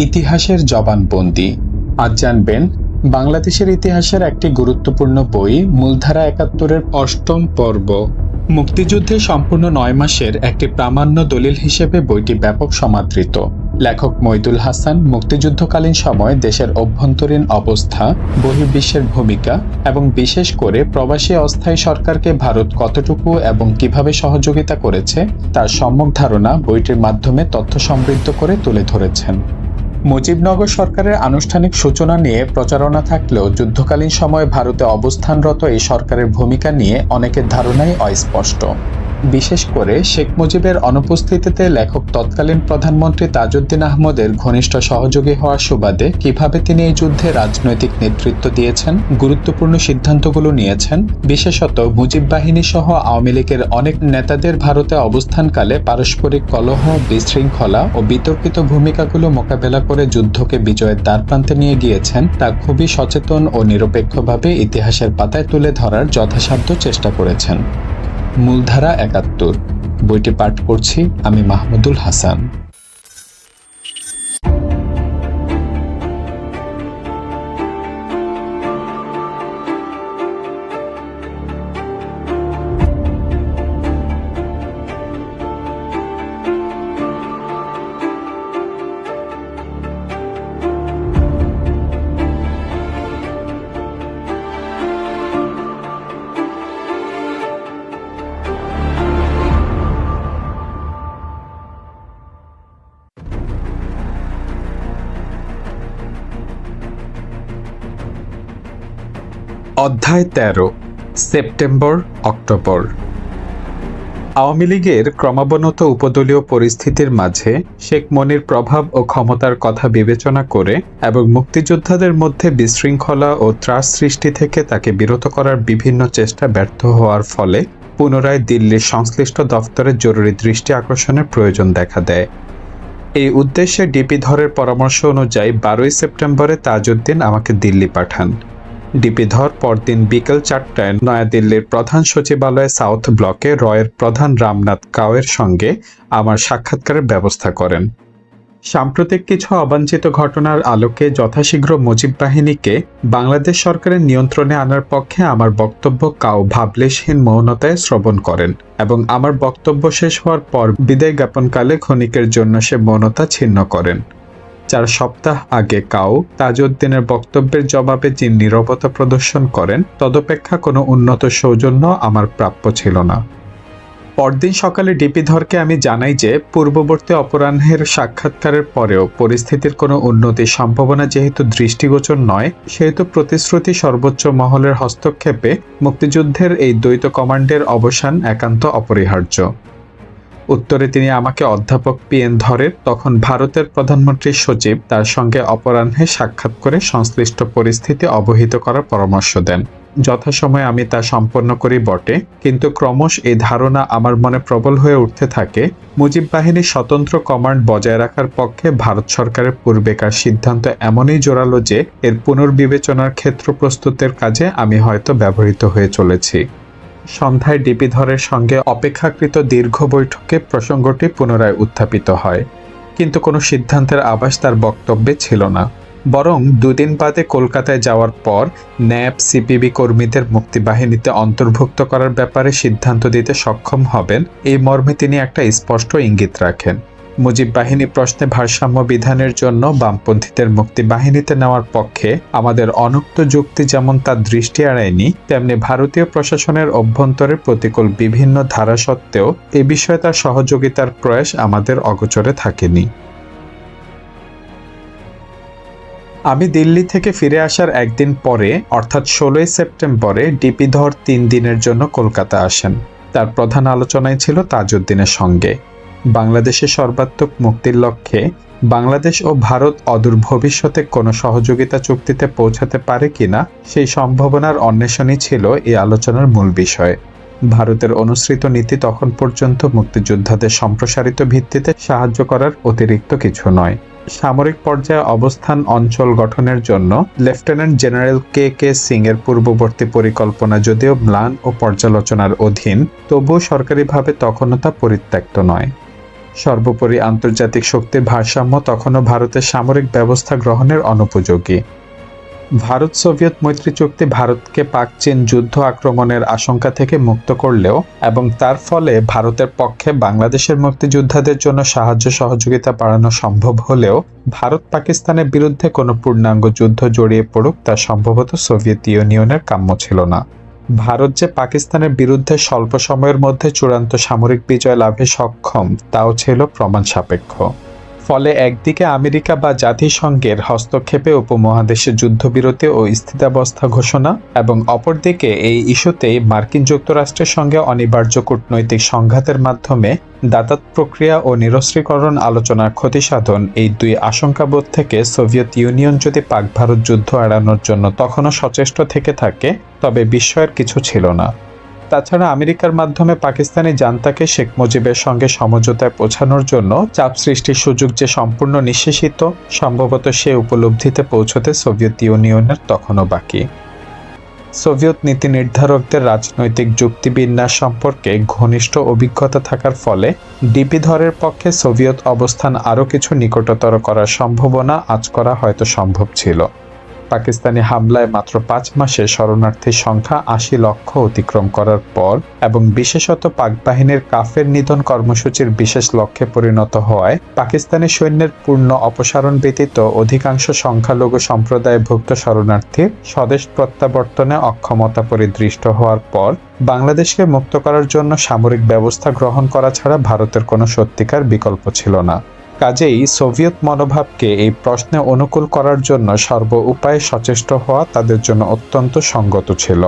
ইতিহাসের জবানবন্দি। আজ জানবেন বাংলাদেশের ইতিহাসের একটি গুরুত্বপূর্ণ বই মূলধারা ৭১-এর ৮ম পর্ব। মুক্তিযুদ্ধে সম্পূর্ণ ৯ মাসের একটি প্রামাণ্য দলিল হিসেবে বইটি ব্যাপক সমাদৃত। লেখক মইদুল হাসান মুক্তিযুদ্ধকালীন সময় দেশের অভ্যন্তরীণ অবস্থা, বহির্বিশ্বের ভূমিকা এবং বিশেষ করে প্রবাসী অস্থায়ী সরকারকে ভারত কতটুকু এবং কিভাবে সহযোগিতা করেছে তার সম্যক ধারণা বইটির মাধ্যমে তথ্য সমৃদ্ধ করে তুলে ধরেছেন। মুজিবনগর সরকারের আনুষ্ঠানিক সূচনা নিয়ে প্রচারণা থাকলেও যুদ্ধকালীন সময়ে ভারতে অবস্থানরত এই সরকারের ভূমিকা নিয়ে অনেকের ধারণাই অস্পষ্ট। বিশেষ করে শেখ মুজিবের অনুপস্থিতিতে লেখক তৎকালীন প্রধানমন্ত্রী তাজউদ্দিন আহমদের ঘনিষ্ঠ সহযোগী হওয়ার সুবাদে কিভাবে তিনি এই যুদ্ধে রাজনৈতিক নেতৃত্ব দিয়েছেন, গুরুত্বপূর্ণ সিদ্ধান্তগুলো নিয়েছেন, বিশেষত মুজিব বাহিনী সহ আওয়ামী লীগের অনেক নেতাদের ভারতে অবস্থানকালে পারস্পরিক কলহ, বিশৃঙ্খলা ও বিতর্কিত ভূমিকাগুলো মোকাবেলা করে যুদ্ধকে বিজয়ের দ্বারপ্রান্তে নিয়ে গিয়েছেন তা খুবই সচেতন ও নিরপেক্ষভাবে ইতিহাসের পাতায় তুলে ধরার যথাসাধ্য চেষ্টা করেছেন। মূলধারা ৭১, বইটি পাঠ করছি আমি মাহমুদুল হাসান। অধ্যায় ১৩, সেপ্টেম্বর অক্টোবর। আওয়ামী লীগের ক্রমাবনত উপদলীয় পরিস্থিতির মাঝে শেখ মনির প্রভাব ও ক্ষমতার কথা বিবেচনা করে এবং মুক্তিযোদ্ধাদের মধ্যে বিশৃঙ্খলা ও ত্রাস সৃষ্টি থেকে তাকে বিরত করার বিভিন্ন চেষ্টা ব্যর্থ হওয়ার ফলে পুনরায় দিল্লির সংশ্লিষ্ট দফতরে জরুরি দৃষ্টি আকর্ষণের প্রয়োজন দেখা দেয়। এই উদ্দেশ্যে ডিপি ধরের পরামর্শ অনুযায়ী ১২ সেপ্টেম্বরে তাজউদ্দিন আমাকে দিল্লি পাঠান। ডিপি ধর পরদিন বিকেল ৪টায় নয়াদিল্লির প্রধান সচিবালয়ে সাউথ ব্লকে রয়ের প্রধান রামনাথ কাওয়ের সঙ্গে আমার সাক্ষাৎকারের ব্যবস্থা করেন। সাম্প্রতিক কিছু অবাঞ্ছিত ঘটনার আলোকে যথাশীঘ্র মুজিব বাহিনীকে বাংলাদেশ সরকারের নিয়ন্ত্রণে আনার পক্ষে আমার বক্তব্য কাও ভাবলেশহীন মৌনতায় শ্রবণ করেন এবং আমার বক্তব্য শেষ হওয়ার পর বিদায় জ্ঞাপনকালে ক্ষণিকের জন্য সে মৌনতা ছিন্ন করেন। ৪ সপ্তাহ আগে কাও তাজউদ্দিনের বক্তব্যের জবাবে যে নীরবতা প্রদর্শন করেন তদপেক্ষা কোনো উন্নত সৌজন্য আমার প্রাপ্য ছিল না। পরদিন সকালে ডিপি ধরকে আমি জানাই যে পূর্ববর্তী অপরাহ্নের সাক্ষাৎকারের পরেও পরিস্থিতির কোনো উন্নতির সম্ভাবনা যেহেতু দৃষ্টিগোচর নয়, সেহেতু প্রতিশ্রুতি সর্বোচ্চ মহলের হস্তক্ষেপে মুক্তিযুদ্ধের এই দ্বৈত কমান্ডের অবসান একান্ত অপরিহার্য। উত্তরে তিনি আমাকে অধ্যাপক PN ধরের, তখন ভারতের প্রধানমন্ত্রীর সচিব, তার সঙ্গে অপরাহ্নে সাক্ষাৎ করে সংশ্লিষ্ট পরিস্থিতি অবহিত করার পরামর্শ দেন। যথাসময়ে আমি তা সম্পন্ন করি বটে, কিন্তু ক্রমশ এই ধারণা আমার মনে প্রবল হয়ে উঠতে থাকে মুজিব বাহিনীর স্বতন্ত্র কমান্ড বজায় রাখার পক্ষে ভারত সরকারের পূর্বেকার সিদ্ধান্ত এমনই জোরালো যে এর পুনর্বিবেচনার ক্ষেত্র প্রস্তুতের কাজে আমি হয়তো ব্যবহৃত হয়ে চলেছি। সন্ধ্যায় ডিপি ধরের সঙ্গে অপেক্ষাকৃত দীর্ঘ বৈঠকে প্রসঙ্গটি পুনরায় উত্থাপিত হয়, কিন্তু কোনো সিদ্ধান্তের আভাস তার বক্তব্যে ছিল না। বরং দুদিন বাদে কলকাতায় যাওয়ার পর ন্যাপ সিপিবি কর্মীদের মুক্তিবাহিনীতে অন্তর্ভুক্ত করার ব্যাপারে সিদ্ধান্ত দিতে সক্ষম হবেন এই মর্মে তিনি একটা স্পষ্ট ইঙ্গিত রাখেন। মুজিব বাহিনী প্রশ্নে ভারসাম্য বিধানের জন্য বামপন্থীদের মুক্তিবাহিনীতে নেওয়ার পক্ষে আমাদের অনুক্ত যুক্তি যেমন তার দৃষ্টি এড়ায়নি, তেমনি ভারতীয় প্রশাসনের অভ্যন্তরে প্রতিকূল বিভিন্ন ধারা সত্ত্বেও এ বিষয়ে তার সহযোগিতার প্রয়াস আমাদের অগোচরে থাকেনি। আমি দিল্লি থেকে ফিরে আসার একদিন পরে অর্থাৎ ১৬ সেপ্টেম্বরে ডিপি ধর ৩ দিনের জন্য কলকাতা আসেন। তার প্রধান আলোচনায় ছিল তাজউদ্দিনের সঙ্গে বাংলাদেশের সর্বাত্মক মুক্তির লক্ষ্যে বাংলাদেশ ও ভারত অদূর ভবিষ্যতে কোনো সহযোগিতা চুক্তিতে পৌঁছাতে পারে কিনা সেই সম্ভাবনার অন্বেষণই ছিল এই আলোচনার মূল বিষয়। ভারতের অনুসৃত নীতি তখন পর্যন্ত মুক্তিযোদ্ধাদের সম্প্রসারিত ভিত্তিতে সাহায্য করার অতিরিক্ত কিছু নয়। সামরিক পর্যায়ে অবস্থান অঞ্চল গঠনের জন্য লেফটেন্যান্ট জেনারেল KK সিং এর পূর্ববর্তী পরিকল্পনা যদিও ম্লান ও পর্যালোচনার অধীন, তবুও সরকারিভাবে তখনও তা পরিত্যক্ত নয়। সর্বোপরি আন্তর্জাতিক শক্তির ভারসাম্য তখনও ভারতের সামরিক ব্যবস্থা গ্রহণের অনুপযোগী। ভারত সোভিয়েত মৈত্রী চুক্তি ভারতকে পাক চীন যুদ্ধ আক্রমণের আশঙ্কা থেকে মুক্ত করলেও এবং তার ফলে ভারতের পক্ষে বাংলাদেশের মুক্তিযোদ্ধাদের জন্য সাহায্য সহযোগিতা বাড়ানো সম্ভব হলেও ভারত পাকিস্তানের বিরুদ্ধে কোনো পূর্ণাঙ্গ যুদ্ধ জড়িয়ে পড়ুক তা সম্ভবত সোভিয়েত ইউনিয়নের কাম্য ছিল না। ভারত যে পাকিস্তানের বিরুদ্ধে স্বল্প সময়ের মধ্যে চূড়ান্ত সামরিক বিজয় লাভে সক্ষম তাও ছিল প্রমাণ সাপেক্ষ। ফলে একদিকে আমেরিকা বা জাতিসংঘের হস্তক্ষেপে উপমহাদেশে যুদ্ধবিরতি ও স্থিতাবস্থা ঘোষণা এবং অপরদিকে এই ইস্যুতেই মার্কিন যুক্তরাষ্ট্রের সঙ্গে অনিবার্য কূটনৈতিক সংঘাতের মাধ্যমে দাতাত প্রক্রিয়া ও নিরস্ত্রীকরণ আলোচনার ক্ষতিসাধন, এই দুই আশঙ্কাবোধ থেকে সোভিয়েত ইউনিয়ন যদি পাক ভারত যুদ্ধ এড়ানোর জন্য তখনও সচেষ্ট থেকে থাকে তবে বিস্ময়ের কিছু ছিল না। তাছাড়া আমেরিকার মাধ্যমে পাকিস্তানি জান্তাকে শেখ মুজিবের সঙ্গে সমঝোতায় পৌঁছানোর জন্য চাপ সৃষ্টির সুযোগ যে সম্পূর্ণ নিঃশেষিত, সম্ভবত সে উপলব্ধিতে পৌঁছতে সোভিয়েত ইউনিয়নের তখনও বাকি। সোভিয়েত নীতি নির্ধারকদের রাজনৈতিক যুক্তিবিন্যাস সম্পর্কে ঘনিষ্ঠ অভিজ্ঞতা থাকার ফলে ডিপিধরের পক্ষে সোভিয়েত অবস্থান আরও কিছু নিকটতর করার সম্ভাবনা আঁচ করা হয়তো সম্ভব ছিল। পাকিস্তানি হামলায় মাত্র 5 মাসে শরণার্থীর সংখ্যা 80 লক্ষ অতিক্রম করার পর এবং বিশেষত পাক বাহিনীর কাফের নিধন কর্মসূচির বিশেষ লক্ষ্যে পরিণত হওয়ায় পাকিস্তানি সৈন্যের পূর্ণ অপসারণ ব্যতীত অধিকাংশ সংখ্যালঘু সম্প্রদায়ভুক্ত শরণার্থীর স্বদেশ প্রত্যাবর্তনে অক্ষমতা পরিদৃষ্ট হওয়ার পর বাংলাদেশকে মুক্ত করার জন্য সামরিক ব্যবস্থা গ্রহণ করা ছাড়া ভারতের কোনো সত্যিকার বিকল্প ছিল না। কাজেই সোভিয়েত মনোভাবকে এই প্রশ্নে অনুকূল করার জন্য সর্ব উপায়ে সচেষ্ট হওয়া তাদের জন্য অত্যন্ত সঙ্গত ছিল।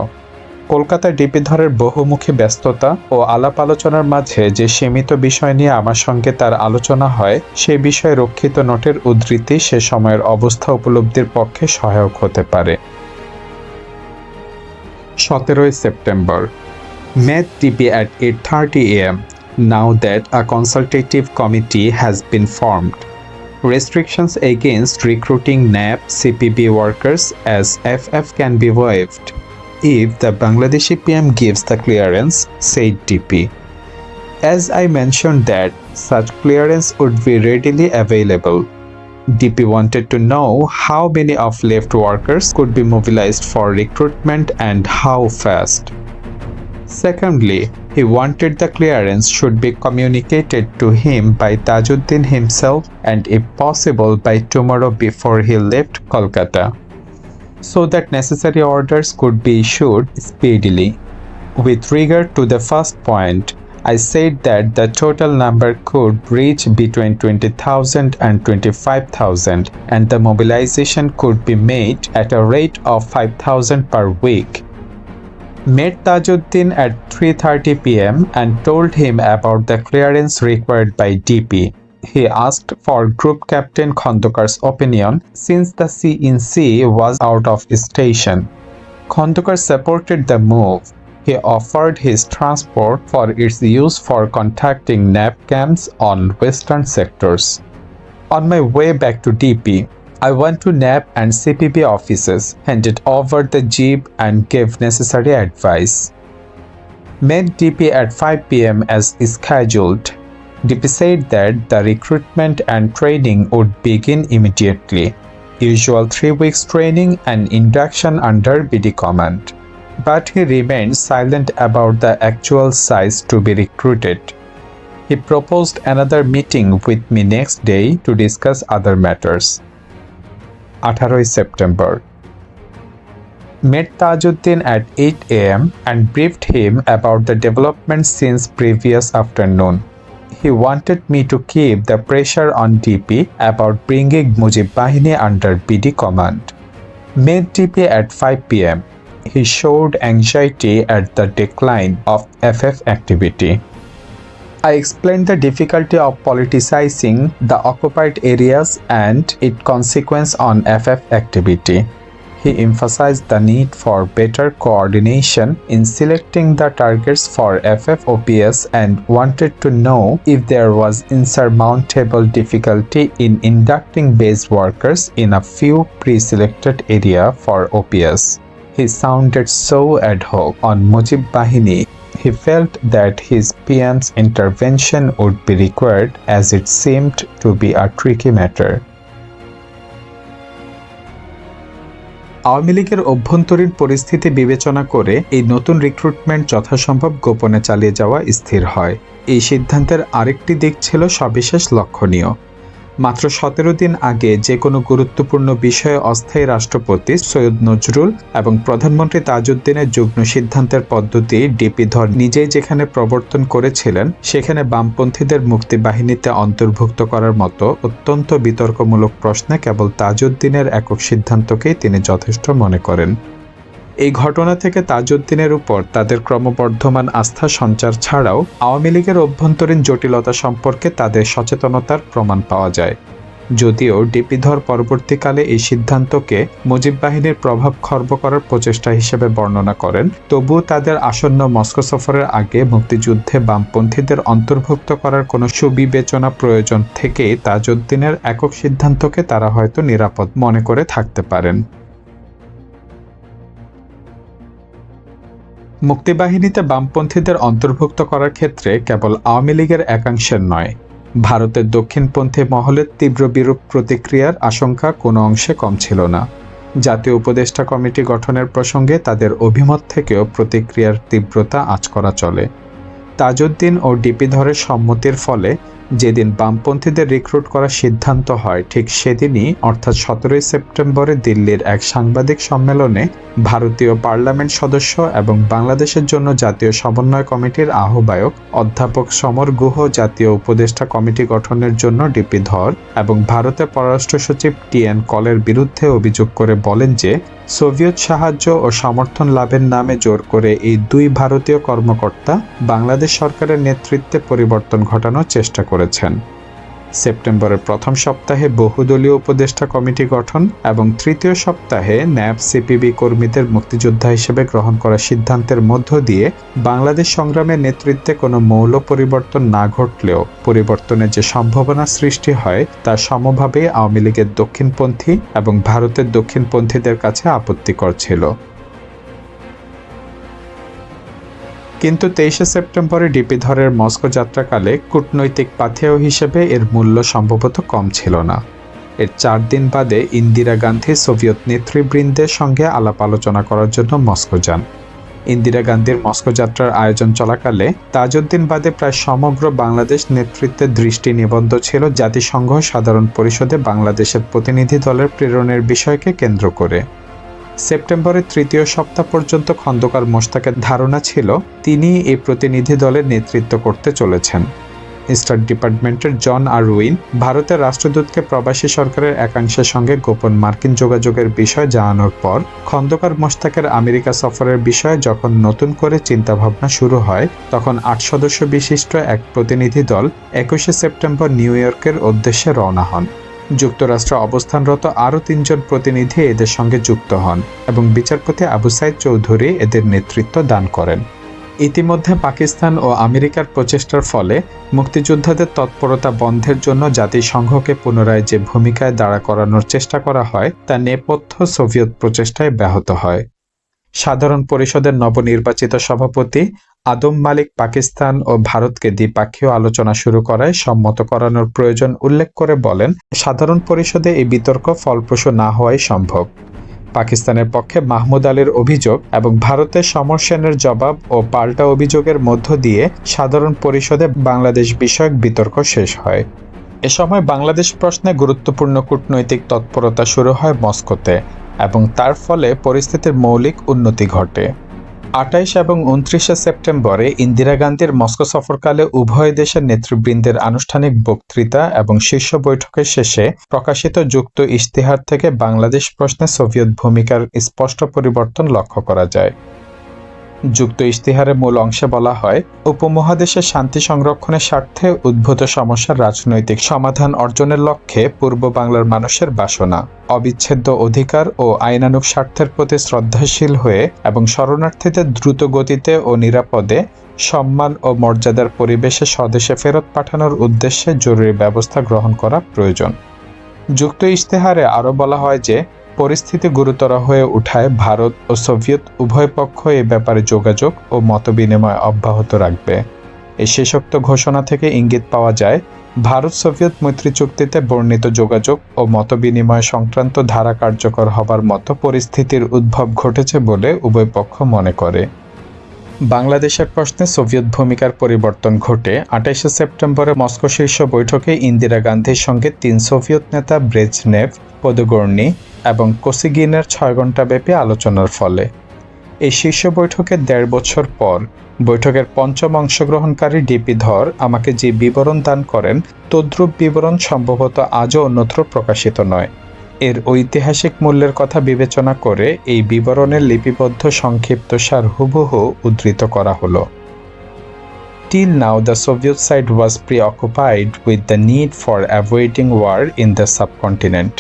কলকাতায় ডিপিধরের বহুমুখী ব্যস্ততা ও আলাপ আলোচনার মাঝে যে সীমিত বিষয় নিয়ে আমার সঙ্গে তার আলোচনা হয় সেই বিষয়ে রক্ষিত নোটের উদ্ধৃতি সে সময়ের অবস্থা উপলব্ধির পক্ষে সহায়ক হতে পারে। 17 September. Met DP at 8:30 AM. Now that a consultative committee has been formed, restrictions against recruiting NAP CPB workers as FF can be waived if the Bangladeshi PM gives the clearance, said DP. As I mentioned that such clearance would be readily available, DP wanted to know how many of left workers could be mobilized for recruitment and how fast. Secondly, he wanted the clearance should be communicated to him by Tajuddin himself and if possible by tomorrow before he left Kolkata, so that necessary orders could be issued speedily. With regard to the first point, I said that the total number could reach between 20,000 and 25,000 and the mobilization could be made at a rate of 5,000 per week. Met Tajuddin at 3:30 PM and told him about the clearance required by DP. He asked for Group Captain Khandokar's opinion since the C-in-C was out of station. Khandokar supported the move. He offered his transport for its use for contacting NAP camps on western sectors. On my way back to DP, I went to NAP and CPB offices, handed over the jeep and gave necessary advice. Met DP at 5 PM as scheduled. DP said that the recruitment and training would begin immediately. Usual 3 weeks training and induction under BD command. But he remained silent about the actual size to be recruited. He proposed another meeting with me next day to discuss other matters. 18 September. Met Tajuddin at 8 AM and briefed him about the developments since previous afternoon. He wanted me to keep the pressure on DP about bringing Mujib Bahini under BD command. Met DP at 5 PM. He showed anxiety at the decline of FF activity. I explained the difficulty of politicizing the occupied areas and its consequence on FF activity. He emphasized the need for better coordination in selecting the targets for FF-OPS and wanted to know if there was insurmountable difficulty in inducting base workers in a few pre-selected area for OPS. He sounded so ad hoc on Mujib Bahini. he felt that his PM's intervention would be required as it seemed to be a tricky matter. Awami লীগের অভ্যন্তরীণ পরিস্থিতি বিবেচনা করে এই নতুন recruitment যথাসম্ভব গোপনে চালিয়ে যাওয়া স্থির হয়। এই সিদ্ধান্তের আরেকটি দিক ছিল সবিশেষ লক্ষণীয়। মাত্র 17 দিন আগে যে কোনো গুরুত্বপূর্ণ বিষয়ে অস্থায়ী রাষ্ট্রপতি সৈয়দ নজরুল এবং প্রধানমন্ত্রী তাজউদ্দিনের যুগ্ম সিদ্ধান্তের পদ্ধতি ডিপি ধর নিজেই যেখানে প্রবর্তন করেছিলেন, সেখানে বামপন্থীদের মুক্তিবাহিনীতে অন্তর্ভুক্ত করার মতো অত্যন্ত বিতর্কমূলক প্রশ্নে কেবল তাজউদ্দিনের একক সিদ্ধান্তকেই তিনি যথেষ্ট মনে করেন। এই ঘটনা থেকে তাজউদ্দিনের উপর তাদের ক্রমবর্ধমান আস্থা সঞ্চার ছাড়াও আওয়ামী লীগের অভ্যন্তরীণ জটিলতা সম্পর্কে তাদের সচেতনতার প্রমাণ পাওয়া যায়। যদিও ডিপিধর পরবর্তীকালে এই সিদ্ধান্তকে মুজিব বাহিনীর প্রভাব খর্ব করার প্রচেষ্টা হিসেবে বর্ণনা করেন, তবুও তাদের আসন্ন মস্কো সফরের আগে মুক্তিযুদ্ধে বামপন্থীদের অন্তর্ভুক্ত করার কোনো সুবিবেচনা প্রয়োজন থেকেই তাজউদ্দিনের একক সিদ্ধান্তকে তারা হয়তো নিরাপদ মনে করে থাকতে পারেন। মুক্তিবাহিনীতে বামপন্থীদের অন্তর্ভুক্ত করার ক্ষেত্রে কেবল আওয়ামী লীগের একাংশের নয়, ভারতের দক্ষিণপন্থী মহলের তীব্র বিরূপ প্রতিক্রিয়ার আশঙ্কা কোনো অংশে কম ছিল না। জাতীয় উপদেষ্টা কমিটি গঠনের প্রসঙ্গে তাদের অভিমত থেকেও প্রতিক্রিয়ার তীব্রতা আঁচ করা চলে। তাজউদ্দিন ও ডিপিধরের সম্মতির ফলে যেদিন বামপন্থীদের রিক্রুট করার সিদ্ধান্ত হয়, ঠিক সেদিনই অর্থাৎ 17 সেপ্টেম্বরে দিল্লির এক সাংবাদিক সম্মেলনে ভারতীয় পার্লামেন্ট সদস্য এবং বাংলাদেশের জন্য জাতীয় সমন্বয় কমিটির আহ্বায়ক অধ্যাপক সমর গুহ জাতীয় উপদেষ্টা কমিটি গঠনের জন্য ডিপিধর এবং ভারতের পররাষ্ট্র সচিব TN কলের বিরুদ্ধে অভিযোগ করে বলেন যে সোভিয়েত সাহায্য ও সমর্থন লাভের নামে জোর করে এই দুই ভারতীয় কর্মকর্তা বাংলাদেশ সরকারের নেতৃত্বে পরিবর্তন ঘটানোর চেষ্টা করেছেন। সেপ্টেম্বরের প্রথম সপ্তাহে বহুদলীয় উপদেষ্টা কমিটি গঠন এবং তৃতীয় সপ্তাহে ন্যাপ সিপিবি কর্মীদের মুক্তিযোদ্ধা হিসেবে গ্রহণ করার সিদ্ধান্তের মধ্য দিয়ে বাংলাদেশ সংগ্রামের নেতৃত্বে কোনো মৌল পরিবর্তন না ঘটলেও পরিবর্তনের যে সম্ভাবনা সৃষ্টি হয় তা সমভাবে আওয়ামী লীগের দক্ষিণপন্থী এবং ভারতের দক্ষিণপন্থীদের কাছে আপত্তিকর ছিল। কিন্তু 23 সেপ্টেম্বরে ডিপিধরের মস্কো যাত্রাকালে কূটনৈতিক পাথেয় হিসেবে এর মূল্য সম্ভবত কম ছিল না। এর 4 দিন বাদে ইন্দিরা গান্ধী সোভিয়েত নেতৃবৃন্দের সঙ্গে আলাপ আলোচনা করার জন্য মস্কো যান। ইন্দিরা গান্ধীর মস্কো যাত্রার আয়োজন চলাকালে তাজউদ্দিন বাদে প্রায় সমগ্র বাংলাদেশ নেতৃত্বের দৃষ্টি নিবদ্ধ ছিল জাতিসংঘ সাধারণ পরিষদে বাংলাদেশের প্রতিনিধি দলের প্রেরণের বিষয়কে কেন্দ্র করে। সেপ্টেম্বরের তৃতীয় সপ্তাহ পর্যন্ত খন্দকার মোশতাকের ধারণা ছিল তিনি এই প্রতিনিধি দলের নেতৃত্ব করতে চলেছেন। স্টেট ডিপার্টমেন্টের জন আরউইন ভারতের রাষ্ট্রদূতকে প্রবাসী সরকারের একাংশের সঙ্গে গোপন মার্কিন যোগাযোগের বিষয় জানানোর পর খন্দকার মোশতাকের আমেরিকা সফরের বিষয়ে যখন নতুন করে চিন্তাভাবনা শুরু হয়, তখন 8 সদস্য বিশিষ্ট এক প্রতিনিধি দল 21 সেপ্টেম্বর নিউ ইয়র্কের উদ্দেশ্যে রওনা হন। যুক্তরাষ্ট্রে অবস্থানরত আরও 3 জন প্রতিনিধি এদের সঙ্গে যুক্ত হন এবং বিচারপতি আবু সাইদ চৌধুরী এদের নেতৃত্ব দান করেন। ইতিমধ্যে পাকিস্তান ও আমেরিকার প্রচেষ্টার ফলে মুক্তিযোদ্ধাদের তৎপরতা বন্ধের জন্য জাতিসংঘকে পুনরায় যে ভূমিকায় দাঁড়া করানোর চেষ্টা করা হয় তা নেপথ্য সোভিয়েত প্রচেষ্টায় ব্যাহত হয়। সাধারণ পরিষদের নবনির্বাচিত সভাপতি আদম মালিক পাকিস্তান ও ভারতকে দ্বিপাক্ষীয় আলোচনা শুরু করায় সম্মত করানোর প্রয়োজন উল্লেখ করে বলেন, সাধারণ পরিষদে এই বিতর্ক ফলপ্রসূ না হওয়াই সম্ভব। পাকিস্তানের পক্ষে মাহমুদ আলীর অভিযোগ এবং ভারতের সমর সেনের জবাব ও পাল্টা অভিযোগের মধ্য দিয়ে সাধারণ পরিষদে বাংলাদেশ বিষয়ক বিতর্ক শেষ হয়। এ সময় বাংলাদেশ প্রশ্নে গুরুত্বপূর্ণ কূটনৈতিক তৎপরতা শুরু হয় মস্কোতে এবং তার ফলে পরিস্থিতির মৌলিক উন্নতি ঘটে। 28 এবং 29 সেপ্টেম্বরে ইন্দিরা গান্ধীর মস্কো সফরকালে উভয় দেশের নেতৃবৃন্দের আনুষ্ঠানিক বক্তৃতা এবং শীর্ষ বৈঠকের শেষে প্রকাশিত যুক্ত ইশতেহার থেকে বাংলাদেশ প্রশ্নে সোভিয়েত ভূমিকার স্পষ্ট পরিবর্তন লক্ষ্য করা যায়। যুক্ত ইশতেহারের মূল অংশে বলা হয়, উপমহাদেশের শান্তি সংরক্ষণের স্বার্থে উদ্ভূত সমস্যার রাজনৈতিক সমাধান অর্জনের লক্ষ্যে পূর্ব বাংলার মানুষের বাসনা, অবিচ্ছেদ্য অধিকার ও আইনানুগ স্বার্থের প্রতি শ্রদ্ধাশীল হয়ে এবং শরণার্থীদের দ্রুত গতিতে ও নিরাপদে সম্মান ও মর্যাদার পরিবেশে স্বদেশে ফেরত পাঠানোর উদ্দেশ্যে জরুরি ব্যবস্থা গ্রহণ করা প্রয়োজন। যুক্ত ইশতেহারে আরও বলা হয় যে পরিস্থিতি গুরুতর হয়ে ওঠায় ভারত ও সোভিয়েত উভয় পক্ষ এ ব্যাপারে যোগাযোগ ও মতবিনিময় অব্যাহত রাখবে। এই শেষোক্ত ঘোষণা থেকে ইঙ্গিত পাওয়া যায়, ভারত সোভিয়েত মৈত্রী চুক্তিতে বর্ণিত যোগাযোগ ও মতবিনিময় সংক্রান্ত ধারা কার্যকর হবার মতো পরিস্থিতির উদ্ভব ঘটেছে বলে উভয় পক্ষ মনে করে। বাংলাদেশের প্রশ্নে সোভিয়েত ভূমিকার পরিবর্তন ঘটে ২৮ সেপ্টেম্বরে মস্কো শীর্ষ বৈঠকে ইন্দিরা গান্ধীর সঙ্গে ৩ সোভিয়েত নেতা ব্রেজনেভ, পদগর্নি এবং কোসিগিনের ৬ ঘণ্টাব্যাপী আলোচনার ফলে। এই শীর্ষ বৈঠকের ১.৫ বছর পর বৈঠকের পঞ্চম অংশগ্রহণকারী ডিপি ধর আমাকে যে বিবরণ দান করেন, তদ্রূপ বিবরণ সম্ভবত আজও অন্যত্র প্রকাশিত নয়। এর ঐতিহাসিক মূল্যের কথা বিবেচনা করে এই বিবরণের লিপিবদ্ধ সংক্ষিপ্তসার হুবহু উদ্ধৃত করা হলো। Till now the Soviet side was preoccupied with the need for avoiding war in the subcontinent.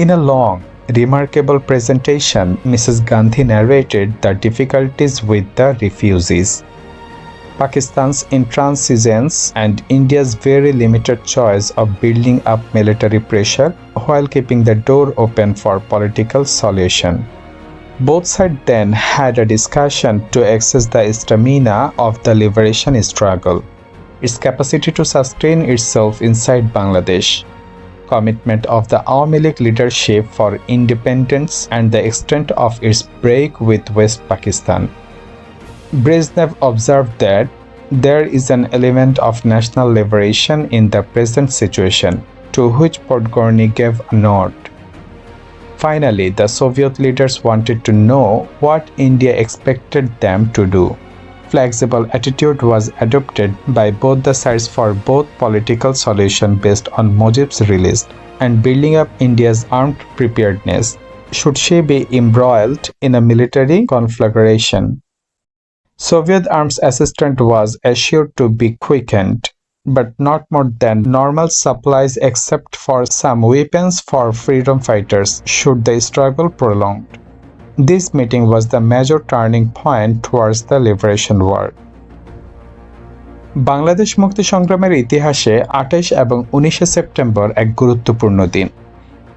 In a long, remarkable presentation, Mrs. Gandhi narrated the difficulties with the refugees, Pakistan's intransigence and India's very limited choice of building up military pressure while keeping the door open for political solution. Both sides then had a discussion to assess the stamina of the liberation struggle, its capacity to sustain itself inside Bangladesh, commitment of the Awami League leadership for independence and the extent of its break with West Pakistan. Brezhnev observed that there is an element of national liberation in the present situation, to which Podgorny gave a nod. Finally, the Soviet leaders wanted to know what India expected them to do. Flexible attitude was adopted by both the sides for both political solution based on Mujib's release and building up India's armed preparedness, should she be embroiled in a military conflagration. Soviet arms assistance was assured to be quickened, but not more than normal supplies except for some weapons for freedom fighters should the struggle prolonged. This meeting was the major turning point towards the liberation war. Bangladesh মুক্তি সংগ্রামের ইতিহাসে ২৮ এবং ১৯ September এক গুরুত্বপূর্ণ দিন,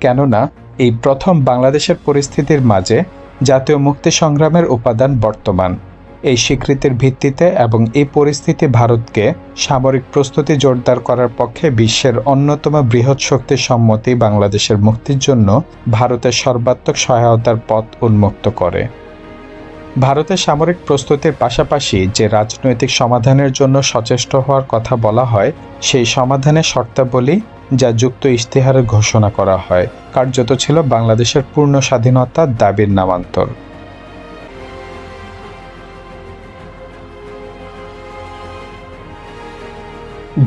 কেননা এই প্রথম বাংলাদেশের পরিস্থিতির মাঝে জাতীয় মুক্তি সংগ্রামের উপাদান বর্তমান। এই স্বীকৃতির ভিত্তিতে এবং এই পরিস্থিতি ভারতকে সামরিক প্রস্তুতি জোরদার করার পক্ষে বিশ্বের অন্যতম বৃহৎ শক্তির সম্মতি বাংলাদেশের মুক্তির জন্য ভারতের সর্বাত্মক সহায়তার পথ উন্মুক্ত করে। ভারতের সামরিক প্রস্তুতির পাশাপাশি যে রাজনৈতিক সমাধানের জন্য সচেষ্ট হওয়ার কথা বলা হয়, সেই সমাধানের শর্তাবলী যা যুক্ত ইশতেহারে ঘোষণা করা হয়, কার্যত ছিল বাংলাদেশের পূর্ণ স্বাধীনতার দাবির নামান্তর।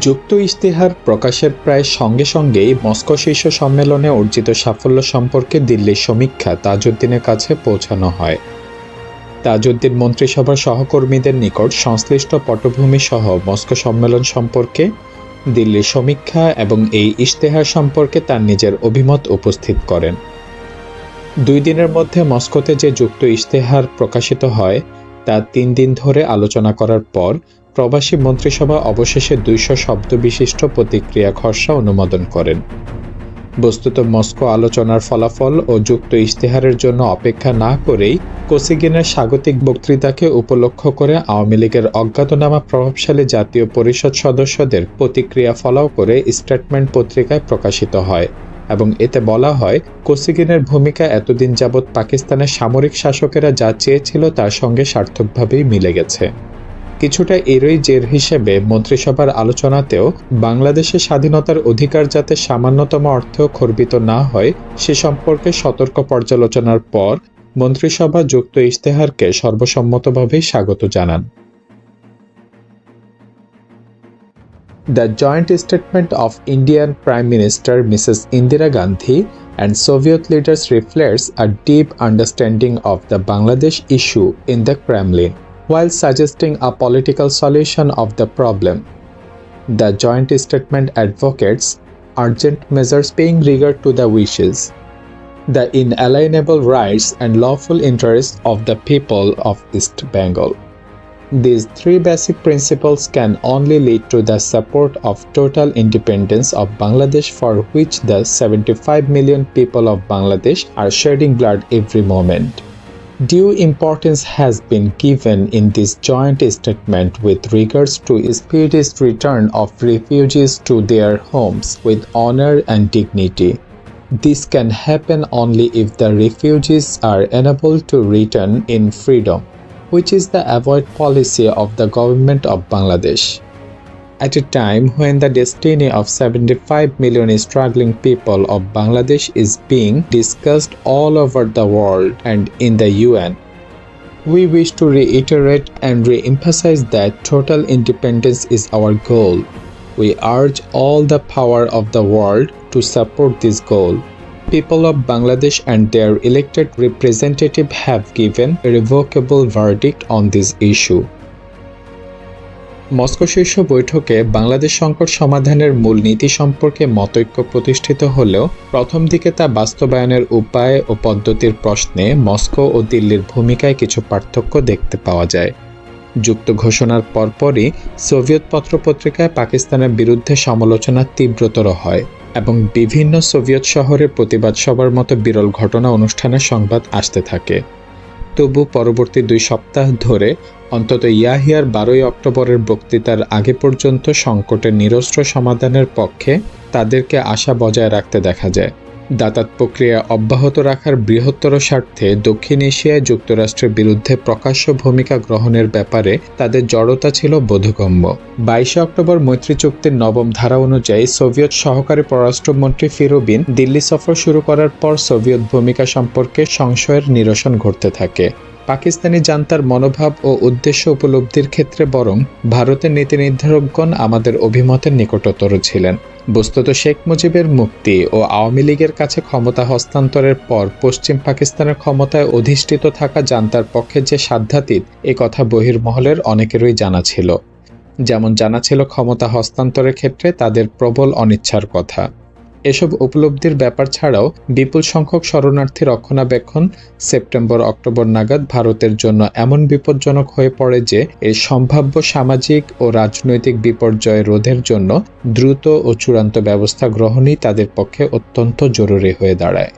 যুক্ত ইশতেহার প্রকাশের প্রায় সঙ্গে সঙ্গেই মস্কো শীর্ষ সম্মেলনে অর্জিত সাফল্য সম্পর্কে দিল্লির সমীক্ষা তাজউদ্দিনের কাছে পৌঁছানো হয়। তাজউদ্দিন মন্ত্রিসভার সহকর্মীদের নিকট সংশ্লিষ্ট পটভূমি সহ মস্কো সম্মেলন সম্পর্কে দিল্লির সমীক্ষা এবং এই ইশতেহার সম্পর্কে তার নিজের অভিমত উপস্থিত করেন। 2 দিনের মধ্যে মস্কোতে যে যুক্ত ইশতেহার প্রকাশিত হয় তা 3 দিন ধরে আলোচনা করার পর প্রবাসী মন্ত্রিসভা অবশেষে 200 শব্দ বিশিষ্ট প্রতিক্রিয়া খসড়া অনুমোদন করেন। বস্তুত মস্কো আলোচনার ফলাফল ও যুক্ত ইশতেহারের জন্য অপেক্ষা না করেই কোসিগিনের স্বাগতিক বক্তৃতাকে উপলক্ষ করে আওয়ামী লীগের অজ্ঞাতনামা প্রভাবশালী জাতীয় পরিষদ সদস্যদের প্রতিক্রিয়া ফলাও করে স্টেটমেন্ট পত্রিকায় প্রকাশিত হয় এবং এতে বলা হয়, কোসিগিনের ভূমিকা এতদিন যাবৎ পাকিস্তানের সামরিক শাসকেরা যা চেয়েছিল তার সঙ্গে সার্থকভাবেই মিলে গেছে। কিছুটা এরই জের হিসেবে মন্ত্রিসভার আলোচনাতেও বাংলাদেশের স্বাধীনতার অধিকার যাতে সামান্যতম অর্থেও খর্বিত না হয় সে সম্পর্কে সতর্ক পর্যালোচনার পর মন্ত্রিসভা যুক্ত ইশতেহারকে সর্বসম্মতভাবেই স্বাগত জানান। The joint statement of Indian Prime Minister Mrs. Indira Gandhi and Soviet leaders reflects a deep understanding of the Bangladesh issue in the Kremlin, while suggesting a political solution of the problem. The joint statement advocates urgent measures paying regard to the wishes, the inalienable rights and lawful interests of the people of East Bengal. These three basic principles can only lead to the support of total independence of Bangladesh, for which the 75 million people of Bangladesh are shedding blood every moment. Due importance has been given in this joint statement with regards to speedy return of refugees to their homes with honor and dignity. This can happen only if the refugees are enabled to return in freedom, which is the avoid policy of the government of Bangladesh. At a time when the destiny of 75 million struggling people of Bangladesh is being discussed all over the world and in the UN, we wish to reiterate and re-emphasize that total independence is our goal. We urge all the power of the world to support this goal. People of Bangladesh and their elected representative have given a irrevocable verdict on this issue. Moscow শীর্ষ বৈঠকে বাংলাদেশ সংকট সমাধানের মূল নীতি সম্পর্কে মতৈক্য প্রতিষ্ঠিত হলেও প্রথম দিকে তা বাস্তবায়নের উপায় ও পদ্ধতির প্রশ্নে মস্কো ও দিল্লির ভূমিকায় কিছু পার্থক্য দেখতে পাওয়া যায়। যুক্ত ঘোষণার পরপরই সোভিয়েত পত্রপত্রিকায় পাকিস্তানের বিরুদ্ধে সমালোচনা তীব্রতর হয় এবং বিভিন্ন সোভিয়েত শহরে প্রতিবাদ সভার মতো বিরল ঘটনা অনুষ্ঠানের সংবাদ আসতে থাকে। তবু পরবর্তী 2 সপ্তাহ ধরে অন্তত ইয়াহিয়ার 12 অক্টোবরের বক্তৃতার আগে পর্যন্ত সংকটের নিরস্ত্র সমাধানের পক্ষে তাদেরকে আশা বজায় রাখতে দেখা যায়। দাতাত প্রক্রিয়া অব্যাহত রাখার বৃহত্তর স্বার্থে দক্ষিণ এশিয়ায় যুক্তরাষ্ট্রের বিরুদ্ধে প্রকাশ্য ভূমিকা গ্রহণের ব্যাপারে তাদের জড়তা ছিল বোধগম্য। 22 অক্টোবর মৈত্রী চুক্তির 9ম ধারা অনুযায়ী সোভিয়েত সহকারী পররাষ্ট্রমন্ত্রী ফিরোবিন দিল্লি সফর শুরু করার পর সোভিয়েত ভূমিকা সম্পর্কে সংশয়ের নিরসন ঘটতে থাকে। পাকিস্তানি জান্তার মনোভাব ও উদ্দেশ্য উপলব্ধির ক্ষেত্রে বরং ভারতের নীতি নির্ধারকগণ আমাদের অভিমতের নিকটতর ছিলেন। বস্তুত শেখ মুজিবের মুক্তি ও আওয়ামী লীগের কাছে ক্ষমতা হস্তান্তরের পর পশ্চিম পাকিস্তানের ক্ষমতায় অধিষ্ঠিত থাকা জান্তার পক্ষে যে সাধ্যাতীত এ কথা বহির্মহলের অনেকেরই জানা ছিল। যেমন জানা ছিল ক্ষমতা হস্তান্তরের ক্ষেত্রে তাদের প্রবল অনিচ্ছার কথা। এসব উপলব্ধির ব্যাপার ছাড়াও বিপুল সংখ্যক শরণার্থী রক্ষণাবেক্ষণ সেপ্টেম্বর-অক্টোবর নাগাদ ভারতের জন্য এমন বিপজ্জনক হয়ে পড়ে যে এর সম্ভাব্য সামাজিক ও রাজনৈতিক বিপর্যয় রোধের জন্য দ্রুত ও চূড়ান্ত ব্যবস্থা গ্রহণই তাদের পক্ষে অত্যন্ত জরুরি হয়ে দাঁড়ায়।